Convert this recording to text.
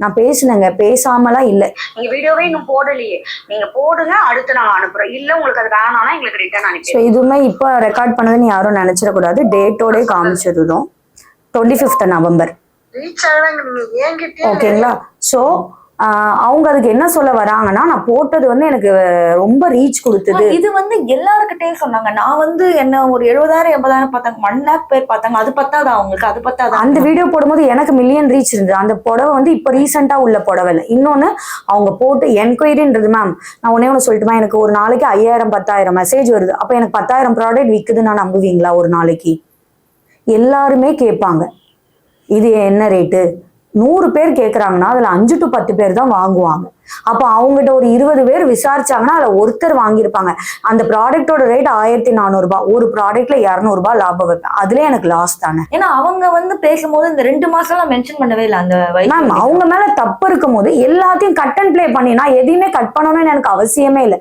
நான் பேசினேங்க, பேசாமலாம் இல்லை. நீங்க வீடியோவே இன்னும் போடலையே, நீங்க போடுங்க, அடுத்து நாங்க அனுப்புறோம். இல்ல உங்களுக்கு அது வேணாம்னா எங்களுக்கு ரிட்டர்ன் ஸோ அனுப்பி. இதுவுமே இப்போ ரெக்கார்ட் பண்ணதுன்னு யாரும் நினைச்சிடக்கூடாது. டேட்டோட காமிச்சிருந்தோம் 25th நவம்பர். ரீச் ஆகுறாங்க நீங்க ஏங்கிட்டே. ஓகேங்களா? ஸோ அவங்க அதுக்கு என்ன சொல்ல வராங்கன்னா, நான் போட்டது வந்து எனக்கு ரொம்ப ரீச் கொடுத்தது. இது வந்து எல்லாருக்கிட்டையும் சொன்னாங்க. நான் வந்து என்ன ஒரு 70,000 80,000 பார்த்தாங்க, 1 lakh பேர் பார்த்தாங்க. அது பத்தாதா அவங்களுக்கு? அது பத்தாதா? அந்த வீடியோ போடும்போது எனக்கு மில்லியன் ரீச் இருந்தது. அந்த புடவை வந்து இப்போ ரீசெண்டா உள்ள புடவை இல்லை. இன்னொன்னு அவங்க போட்டு என்கொயரின்றது மேம், நான் ஒண்ணு சொல்லட்டுமா, எனக்கு ஒரு நாளைக்கு 5000 10,000 மெசேஜ் வருது. அப்ப எனக்கு 10,000 ப்ராடக்ட் விற்குது, நான் நம்புவீங்களா? ஒரு நாளைக்கு எல்லாருமே கேட்பாங்க இது என்ன ரேட்டு. 100 பேர் கேட்குறாங்கன்னா அதில் 5 to 10 பேர் தான் வாங்குவாங்க. அப்போ அவங்ககிட்ட ஒரு 20 பேர் விசாரிச்சாங்கன்னா அதில் ஒருத்தர் வாங்கியிருப்பாங்க. அந்த ப்ராடக்டோட ரேட் 1400 ஒரு ப்ராடக்ட்ல 200 லாபம் வைப்பேன். அதுல எனக்கு லாஸ் தானே. ஏன்னா அவங்க வந்து பேசும்போது இந்த 2 மாசம் மென்ஷன் பண்ணவே இல்லை. அந்த மேம் அவங்க மேல தப்பு இருக்கும் போது எல்லாத்தையும் கட் அண்ட் பிளே பண்ணி நான் எதையுமே கட் பண்ணணும்னு எனக்கு அவசியமே இல்லை.